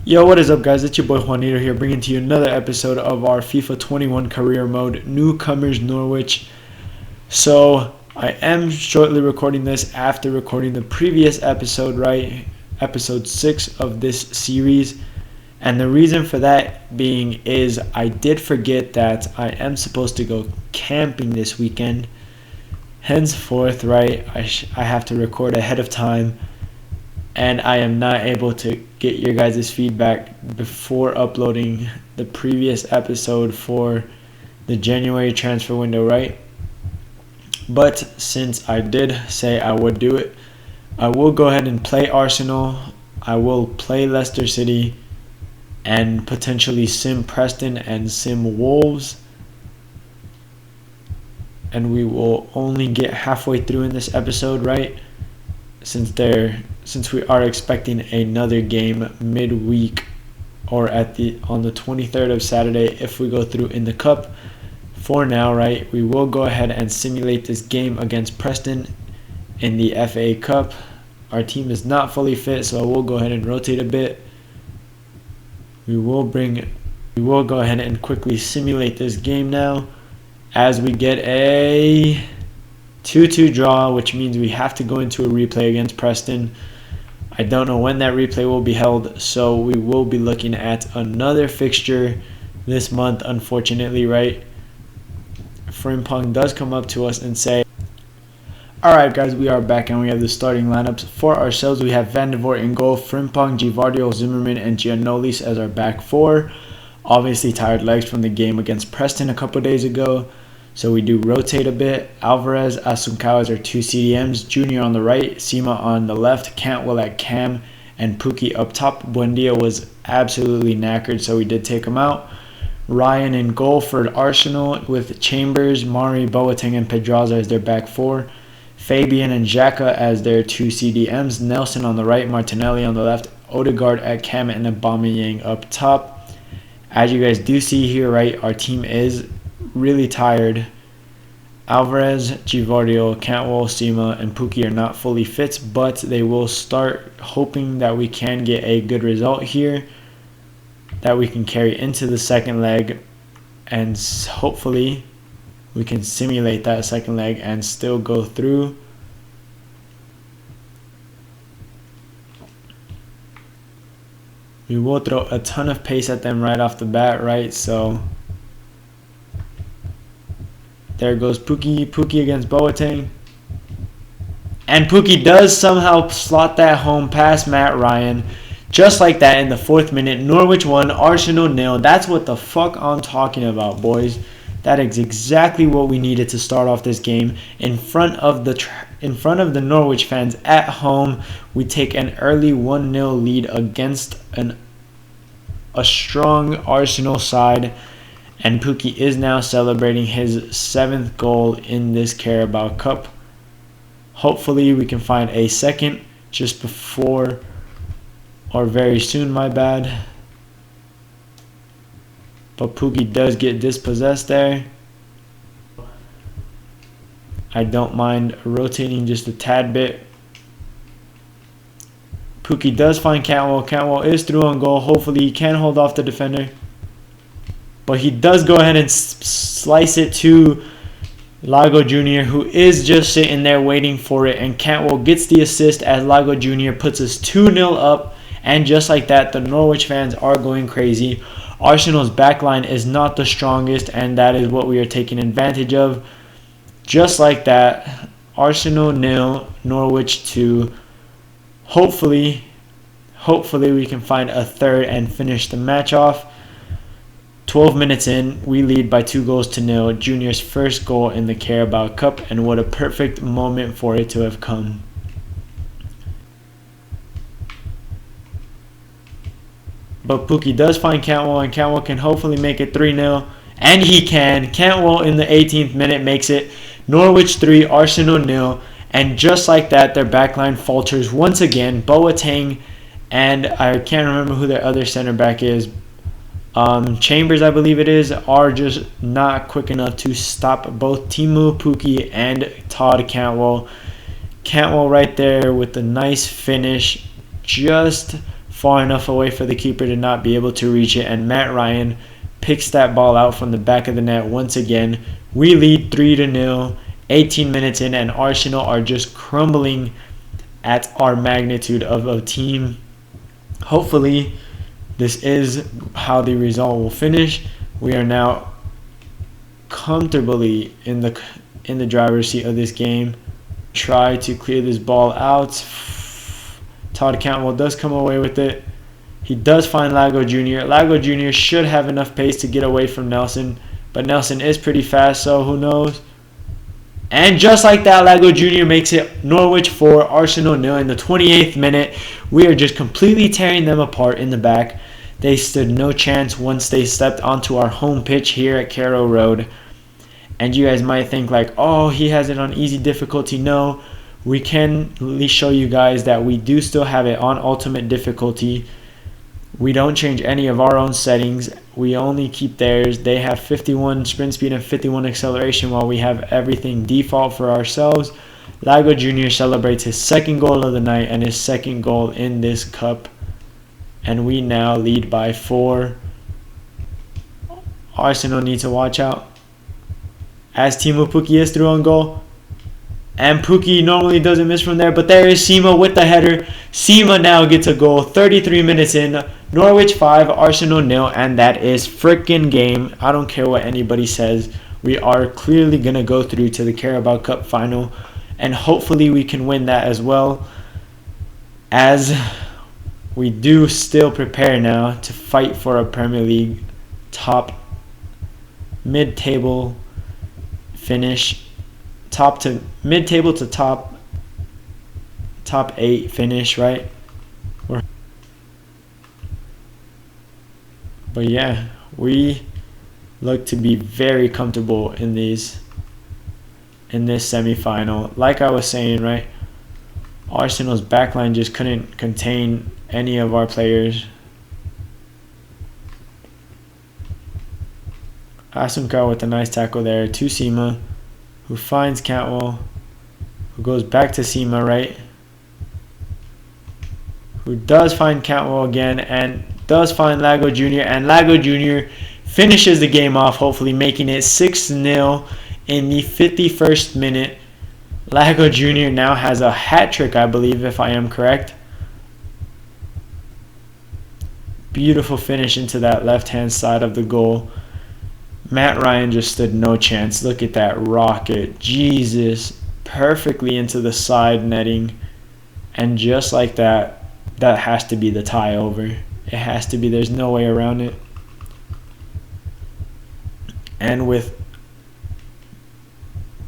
Yo, what is up, guys? It's your boy Juanito here, bringing to you another episode of our FIFA 21 career mode, Newcomers Norwich. So, I am shortly recording this after recording the previous episode, right? Episode 6 of this series. And the reason for that being is I did forget that I am supposed to go camping this weekend. Henceforth, right, I have to record ahead of time. And I am not able to get your guys' feedback before uploading the previous episode for the January transfer window, right? But since I did say I would do it, I will go ahead and play Arsenal. I will play Leicester City and potentially sim Preston and sim Wolves. And we will only get halfway through in this episode, right? Since we are expecting another game midweek or on the 23rd of Saturday if we go through in the cup. For now, right, we will go ahead and simulate this game against Preston in the FA Cup. Our team is not fully fit, so we'll go ahead and rotate a bit. We will go ahead and quickly simulate this game now as we get a 2-2 draw, which means we have to go into a replay against Preston. I don't know when that replay will be held, so we will be looking at another fixture this month, unfortunately, right? Frimpong does come up to us and say, alright guys, we are back and we have the starting lineups. For ourselves, we have Van der Voort in goal, Frimpong, Givardio, Zimmerman, and Giannolis as our back four. Obviously tired legs from the game against Preston a couple days ago. So we do rotate a bit. Alvarez, Asuncao as our two CDMs. Junior on the right, Sima on the left, Cantwell at cam, and Pukki up top. Buendia was absolutely knackered, so we did take him out. Ryan in goal for Arsenal with Chambers, Mari, Boateng, and Pedraza as their back four. Fabian and Xhaka as their two CDMs. Nelson on the right, Martinelli on the left, Odegaard at cam, and Aubameyang up top. As you guys do see here, right, our team is really tired. Alvarez, Givardio, Cantwell, Sima, and Pukki are not fully fit, but they will start hoping that we can get a good result here that we can carry into the second leg, and hopefully we can simulate that second leg and still go through. We will throw a ton of pace at them right off the bat, right? So there goes Pukki against Boateng. And Pukki does somehow slot that home past Matt Ryan. Just like that in the 4th minute. Norwich 1, Arsenal 0. That's what the fuck I'm talking about, boys. That is exactly what we needed to start off this game. In front of the Norwich fans at home, we take an early 1-0 lead against a strong Arsenal side. And Pukki is now celebrating his 7th goal in this Carabao Cup. Hopefully we can find a second just before, or very soon, my bad. But Pukki does get dispossessed there. I don't mind rotating just a tad bit. Pukki does find Cantwell. Cantwell is through on goal. Hopefully he can hold off the defender. But he does go ahead and slice it to Lago Jr., who is just sitting there waiting for it. And Cantwell gets the assist as Lago Jr. puts us 2-0 up. And just like that, the Norwich fans are going crazy. Arsenal's backline is not the strongest, and that is what we are taking advantage of. Just like that, Arsenal 0, Norwich 2. Hopefully we can find a third and finish the match off. 12 minutes in, we lead by 2-0. Junior's first goal in the Carabao Cup, and what a perfect moment for it to have come. But Pukki does find Cantwell, and Cantwell can hopefully make it 3-0. And he can. Cantwell in the 18th minute makes it Norwich 3, Arsenal 0. And just like that, their backline falters once again. Boateng, and I can't remember who their other center back is. Chambers, I believe it is, are just not quick enough to stop both Teemu Pukki and Todd Cantwell. Cantwell right there with a nice finish, just far enough away for the keeper to not be able to reach it, and Matt Ryan picks that ball out from the back of the net once again. We lead 3-0, 18 minutes in, and Arsenal are just crumbling at our magnitude of a team. Hopefully, this is how the result will finish. We are now comfortably in the driver's seat of this game. Try to clear this ball out. Todd Cantwell does come away with it. He does find Lago Jr. Lago Jr. should have enough pace to get away from Nelson, but Nelson is pretty fast, so who knows. And just like that, Lago Jr. makes it Norwich 4, Arsenal 0 in the 28th minute. We are just completely tearing them apart in the back. They stood no chance once they stepped onto our home pitch here at Carrow Road. And you guys might think like, oh, he has it on easy difficulty. No, we can at least show you guys that we do still have it on ultimate difficulty. We don't change any of our own settings. We only keep theirs. They have 51 sprint speed and 51 acceleration, while we have everything default for ourselves. Lago Jr. celebrates his second goal of the night and his second goal in this cup. And we now lead by 4. Arsenal need to watch out, as Timo Pukki is through on goal. And Pukki normally doesn't miss from there, but there is Sima with the header. Sima now gets a goal 33 minutes in. Norwich 5, Arsenal 0, and that is freaking game. I don't care what anybody says. We are clearly going to go through to the Carabao Cup final, and hopefully we can win that as well, as we do still prepare now to fight for a Premier League top mid-table finish. Top to mid-table to top 8 finish, right? But yeah, we look to be very comfortable in this semi-final. Like I was saying, right? Arsenal's backline just couldn't contain any of our players. Asunka with a nice tackle there to Sima, who finds Cantwell, who goes back to Sima, right? Who does find Cantwell again and does find Lago Jr. And Lago Jr. finishes the game off, hopefully making it 6-0 in the 51st minute. Lago Jr. now has a hat trick, I believe, if I am correct. Beautiful finish into that left-hand side of the goal. Matt Ryan just stood no chance. Look at that rocket. Jesus. Perfectly into the side netting. And just like that, that has to be the tie over. It has to be. There's no way around it. And with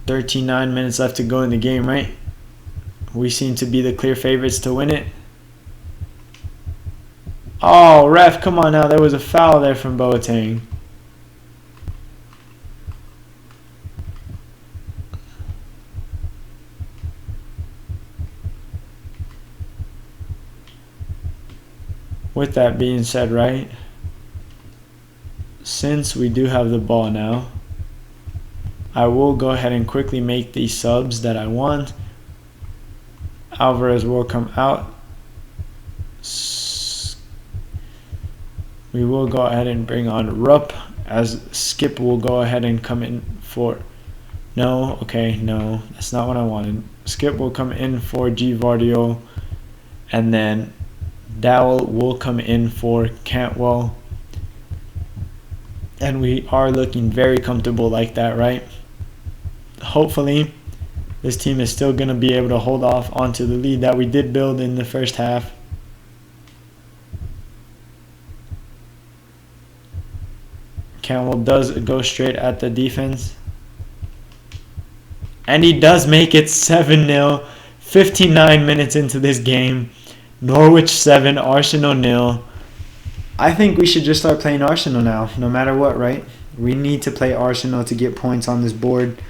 39 minutes left to go in the game, right? We seem to be the clear favorites to win it. Oh, ref, come on now. There was a foul there from Boateng. With that being said, right, since we do have the ball now, I will go ahead and quickly make the subs that I want. Alvarez will come out. We will go ahead and bring on Rupp, as Skip will go ahead and come in for... No, okay, no, that's not what I wanted. Skip will come in for Gvardiol, and then Dowell will come in for Cantwell. And we are looking very comfortable like that, right? Hopefully, this team is still going to be able to hold off onto the lead that we did build in the first half. Cantwell does go straight at the defense. And he does make it 7-0, 59 minutes into this game. Norwich 7, Arsenal 0. I think we should just start playing Arsenal now, no matter what, right? We need to play Arsenal to get points on this board.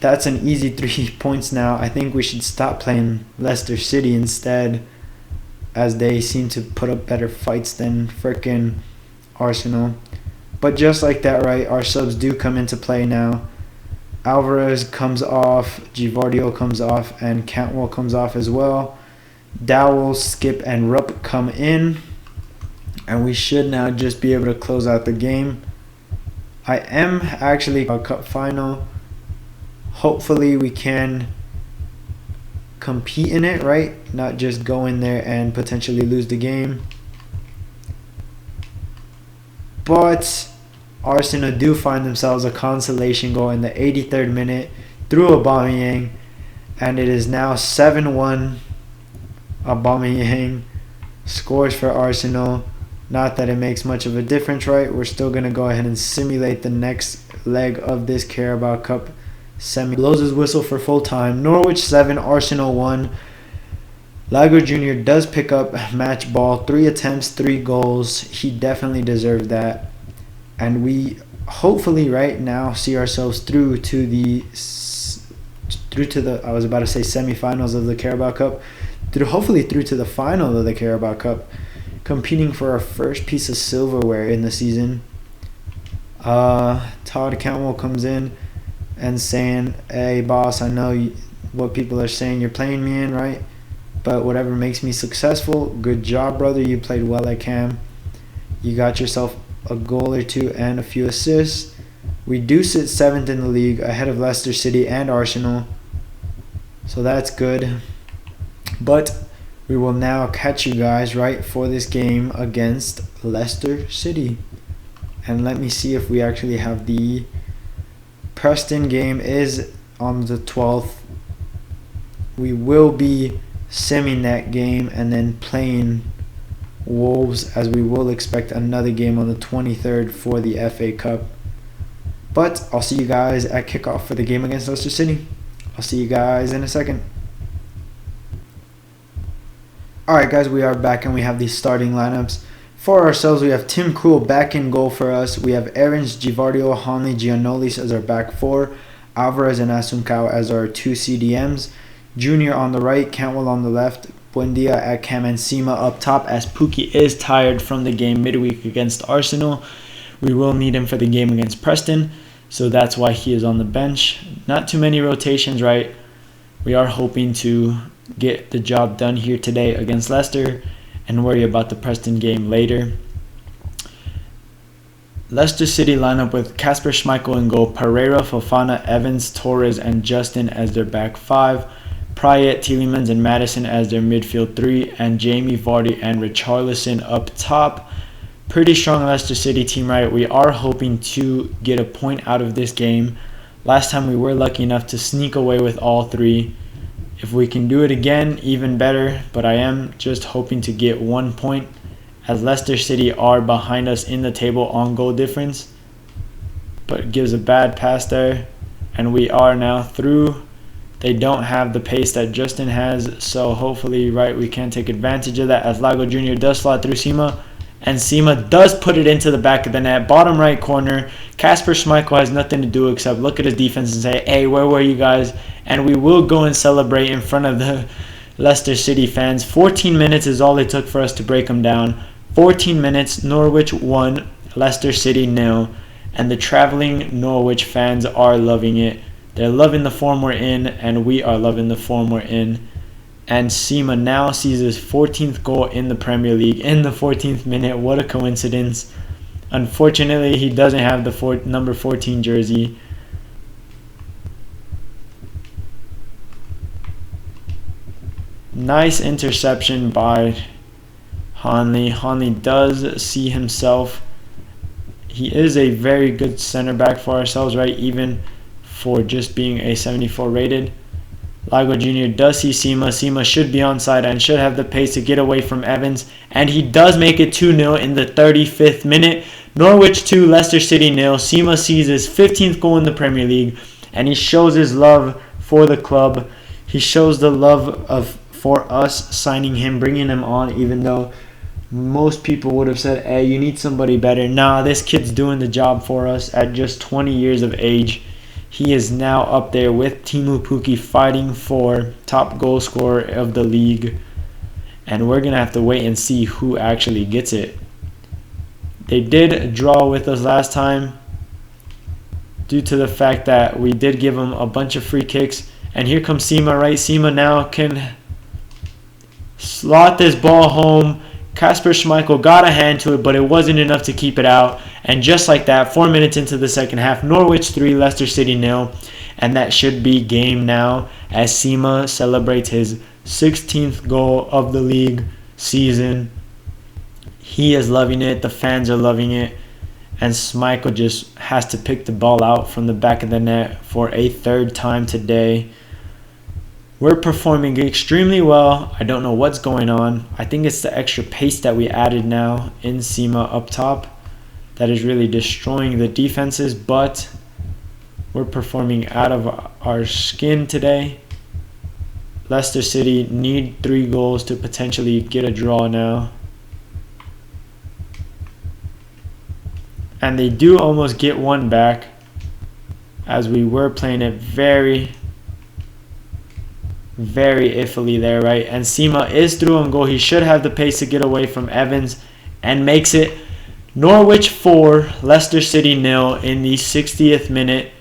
That's an easy 3 points now. I think we should stop playing Leicester City instead, as they seem to put up better fights than frickin' Arsenal. But just like that, right, our subs do come into play now. Alvarez comes off, Gvardiol comes off, and Cantwell comes off as well. Dowell, Skip, and Rupp come in. And we should now just be able to close out the game. I am actually a cup final. Hopefully we can compete in it, right? Not just go in there and potentially lose the game. But Arsenal do find themselves a consolation goal in the 83rd minute through Aubameyang. And it is now 7-1. Aubameyang scores for Arsenal. Not that it makes much of a difference, right? We're still going to go ahead and simulate the next leg of this Carabao Cup semi. Blows his whistle for full time. Norwich 7, Arsenal 1. Lago Jr. does pick up match ball. 3 attempts, 3 goals. He definitely deserved that. And we hopefully right now see ourselves through to the I was about to say semifinals of the Carabao Cup. Hopefully through to the final of the Carabao Cup, competing for our first piece of silverware in the season. Todd Cantwell comes in and saying, "Hey boss, I know what people are saying you're playing me in, right? But whatever makes me successful, good job, brother. You played well at Cam. You got yourself a goal or 2 and a few assists. We do sit 7th in the league, ahead of Leicester City and Arsenal. So that's good. But we will now catch you guys right for this game against Leicester City." And let me see if we actually have the Preston game is on the 12th. We will be simming that game and then playing Wolves, as we will expect another game on the 23rd for the FA Cup. But I'll see you guys at kickoff for the game against Leicester City. I'll see you guys in a second. Alright guys, we are back and we have these starting lineups. For ourselves, we have Tim Krul back in goal for us. We have Aarons, Givardio, Hanley, Giannoulis as our back 4. Alvarez and Asuncao as our 2 CDMs. Junior on the right, Cantwell on the left. Buendia at Cam and Sima up top, as Pukki is tired from the game midweek against Arsenal. We will need him for the game against Preston, so that's why he is on the bench. Not too many rotations, right? We are hoping to get the job done here today against Leicester and worry about the Preston game later. Leicester City lineup with Kasper Schmeichel in goal, Pereira, Fofana, Evans, Torres, and Justin as their back 5. Prayet, Tielemans, and Madison as their midfield 3, and Jamie Vardy and Richarlison up top. Pretty strong Leicester City team, right? We are hoping to get a point out of this game. Last time we were lucky enough to sneak away with all 3. If we can do it again, even better, but I am just hoping to get 1 point, as Leicester City are behind us in the table on goal difference. But it gives a bad pass there, and we are now through. They don't have the pace that Justin has, so hopefully, right, we can take advantage of that, as Lago Jr. does slot through Sima, and Sima does put it into the back of the net, bottom right corner. Kasper Schmeichel has nothing to do except look at his defense and say, "Hey, where were you guys?" And we will go and celebrate in front of the Leicester City fans. 14 minutes is all it took for us to break them down. 14 minutes, Norwich 1, Leicester City 0, and the traveling Norwich fans are loving it. They're loving the form we're in, and we are loving the form we're in. And Sima now sees his 14th goal in the Premier League in the 14th minute. What a coincidence. Unfortunately, he doesn't have the number 14 jersey. Nice interception by Hanley. Hanley does see himself. He is a very good center back for ourselves, right? Even for just being a 74 rated. Lago Jr. does see Sima. Sima should be onside and should have the pace to get away from Evans. And he does make it 2-0 in the 35th minute. Norwich 2, Leicester City 0. Sima sees his 15th goal in the Premier League. And he shows his love for the club. He shows the love for us signing him, bringing him on, even though most people would have said, "Hey, you need somebody better." Nah, this kid's doing the job for us at just 20 years of age. He is now up there with Teemu Pukki fighting for top goal scorer of the league. And we're going to have to wait and see who actually gets it. They did draw with us last time due to the fact that we did give them a bunch of free kicks. And here comes Sima, right? Sima now can Slot this ball home. Kasper Schmeichel got a hand to it, but it wasn't enough to keep it out. And just like that, 4 minutes into the second half, Norwich 3, Leicester City 0. And that should be game now as Sima celebrates his 16th goal of the league season. He is loving it. The fans are loving it. And Schmeichel just has to pick the ball out from the back of the net for a third time today. We're performing extremely well. I don't know what's going on. I think it's the extra pace that we added now in Sima up top that is really destroying the defenses, but we're performing out of our skin today. Leicester City need 3 goals to potentially get a draw now. And they do almost get one back, as we were playing it very iffily there, right? And Sima is through on goal. He should have the pace to get away from Evans and makes it. Norwich 4, Leicester City 0 in the 60th minute.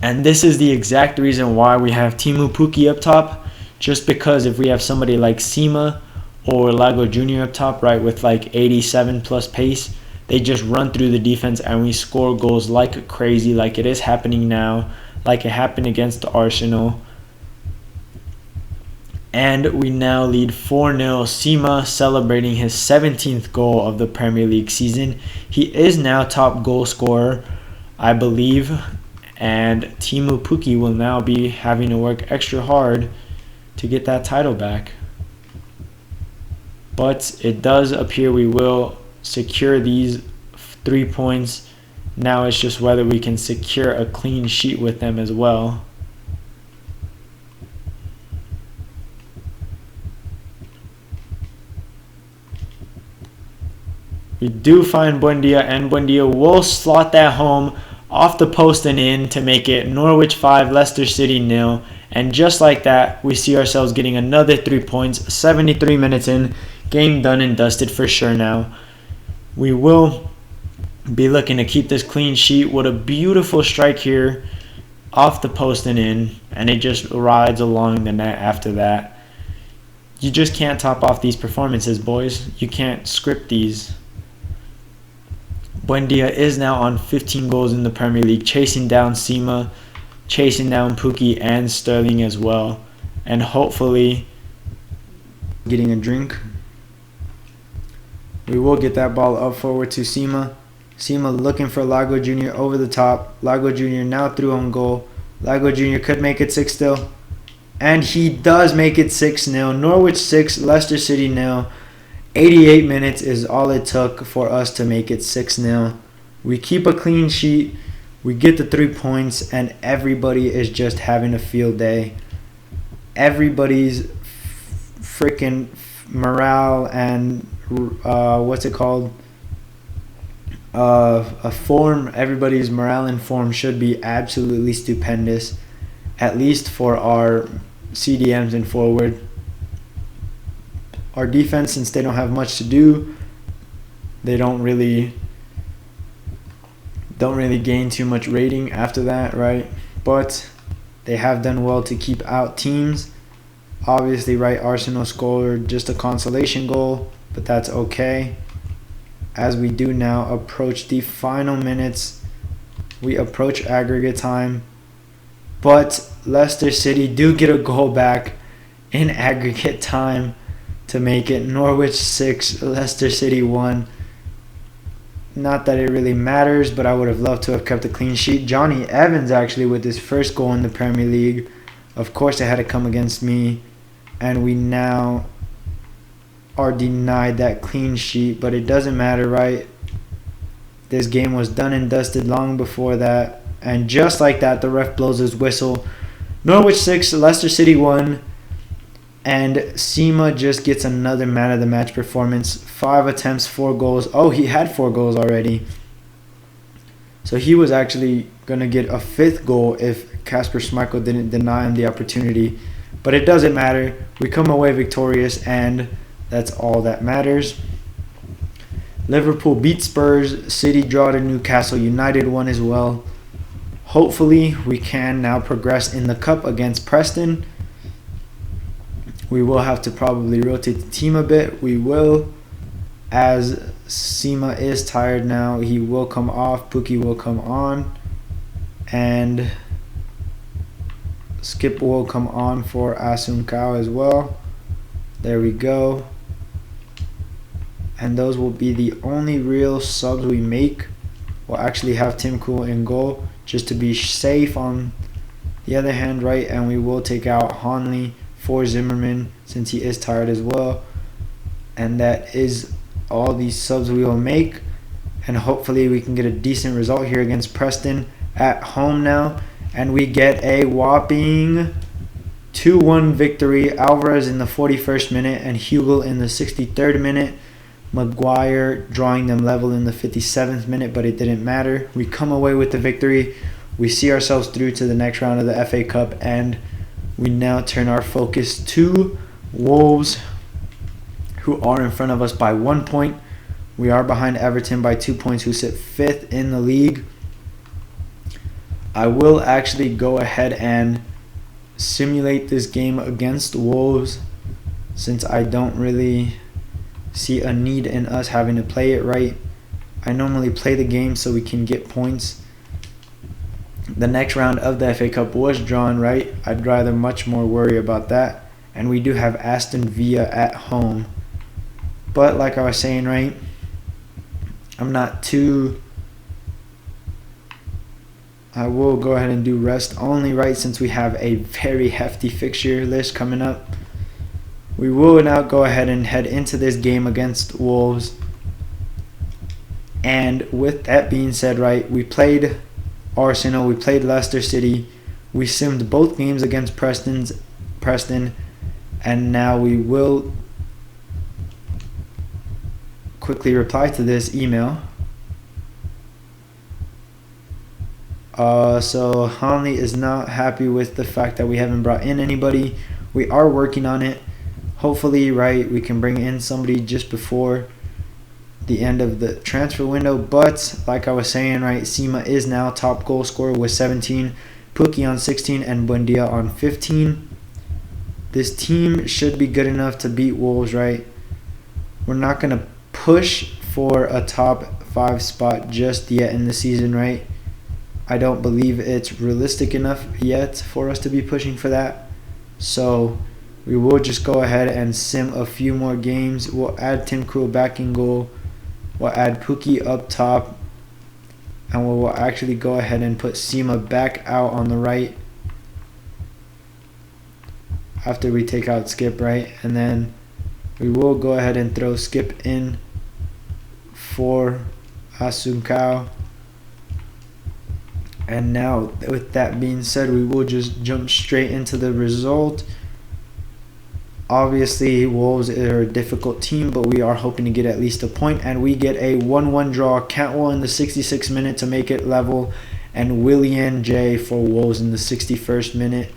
And this is the exact reason why we have Teemu Pukki up top. Just because if we have somebody like Sima or Lago Jr. up top, right, with like 87 plus pace, they just run through the defense and we score goals like crazy, like it is happening now, like it happened against Arsenal. And we now lead 4-0. Sima celebrating his 17th goal of the Premier League season. He is now top goal scorer, I believe. And Teemu Pukki will now be having to work extra hard to get that title back. But it does appear we will secure these 3 points. Now it's just whether we can secure a clean sheet with them as well. We do find Buendia, and Buendia will slot that home off the post and in to make it Norwich 5, Leicester City 0. And just like that, we see ourselves getting another 3 points. 73 minutes in, game done and dusted for sure now. We will be looking to keep this clean sheet with a beautiful strike here off the post and in, and it just rides along the net after that. You just can't top off these performances, boys. You can't script these. Buendia is now on 15 goals in the Premier League, chasing down Sima, chasing down Pukki and Sterling as well. And hopefully getting a drink. We will get that ball up forward to Sima. Sima looking for Lago Jr. over the top. Lago Jr. now through on goal. Lago Jr. could make it 6 still. And he does make it 6-0. Norwich 6, Leicester City 0. 88 minutes is all it took for us to make it 6-0. We keep a clean sheet. We get the 3 points. And everybody is just having a field day. Everybody's freaking morale and form. Everybody's morale and form should be absolutely stupendous, at least for our CDMs and forward. Our defense, since they don't have much to do, they don't really gain too much rating after that, right? But they have done well to keep out teams. Obviously, right, Arsenal scored just a consolation goal, but that's okay. As we do now approach the final minutes, we approach aggregate time. But Leicester City do get a goal back in aggregate time to make it Norwich 6, Leicester City 1. Not that it really matters, but I would have loved to have kept a clean sheet. Johnny Evans actually with his first goal in the Premier League. Of course it had to come against me. And we now are denied that clean sheet, but it doesn't matter, right? This game was done and dusted long before that. And just like that, the ref blows his whistle. Norwich 6, Leicester City 1. And Sima just gets another man of the match performance. 5 attempts, 4 goals. Oh, he had 4 goals already. So he was actually going to get a 5th goal if Kasper Schmeichel didn't deny him the opportunity. But it doesn't matter. We come away victorious, and that's all that matters. Liverpool beat Spurs. City draw to Newcastle United won as well. Hopefully we can now progress in the cup against Preston. We will have to probably rotate the team a bit. We will, as Sima is tired now. He will come off. Pukki will come on. And Skip will come on for Asunkao as well. There we go. And those will be the only real subs we make. We'll actually have Tim Krul in goal just to be safe on the other hand, right? And we will take out Hanley for Zimmerman since he is tired as well. And that is all these subs we will make. And hopefully we can get a decent result here against Preston at home now. And we get a whopping 2-1 victory. Alvarez in the 41st minute and Hugel in the 63rd minute. Maguire drawing them level in the 57th minute, but it didn't matter. We come away with the victory. We see ourselves through to the next round of the FA Cup, and we now turn our focus to Wolves, who are in front of us by 1 point. We are behind Everton by 2 points, who sit 5th in the league. I will actually go ahead and simulate this game against Wolves, since I don't really see a need in us having to play it right. I normally play the game so we can get points. The next round of the FA Cup was drawn, right? I'd rather much more worry about that. And we do have Aston Villa at home. But like I was saying, right, I'm not too... I will go ahead and do rest only, right, since we have a very hefty fixture list coming up. We will now go ahead and head into this game against Wolves. And with that being said, right, we played Arsenal, we played Leicester City, we simmed both games against Preston, and now we will quickly reply to this email. So Hanley is not happy with the fact that we haven't brought in anybody. We are working on it. Hopefully, right, we can bring in somebody just before the end of the transfer window. But like I was saying, right, Sima is now top goal scorer with 17, Pukki on 16, and Buendia on 15. This team should be good enough to beat Wolves, right? We're not going to push for a top 5 spot just yet in the season, right? I don't believe it's realistic enough yet for us to be pushing for that. So we will just go ahead and sim a few more games. We'll add Tim Krul back in goal. We'll add Pukki up top. And we will actually go ahead and put Sima back out on the right after we take out Skip, right? And then we will go ahead and throw Skip in for Asunkao. And now, with that being said, we will just jump straight into the result. Obviously, Wolves are a difficult team, but we are hoping to get at least a point. And we get a 1-1 draw. Cantwell in the 66th minute to make it level. And Willian J for Wolves in the 61st minute.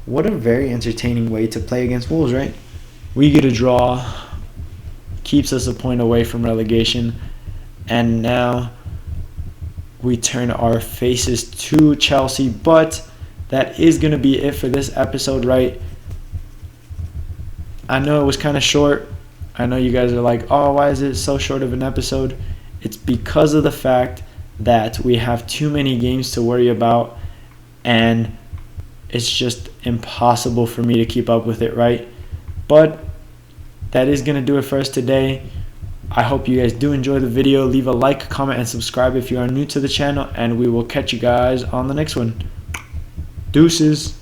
What a very entertaining way to play against Wolves, right? We get a draw. Keeps us a point away from relegation. And now we turn our faces to Chelsea. But that is going to be it for this episode, right? I know it was kind of short. I know you guys are like, oh, why is it so short of an episode? It's because of the fact that we have too many games to worry about, and it's just impossible for me to keep up with it, right? But that is going to do it for us today. I hope you guys do enjoy the video. Leave a like, comment, and subscribe if you are new to the channel, and we will catch you guys on the next one. Deuces.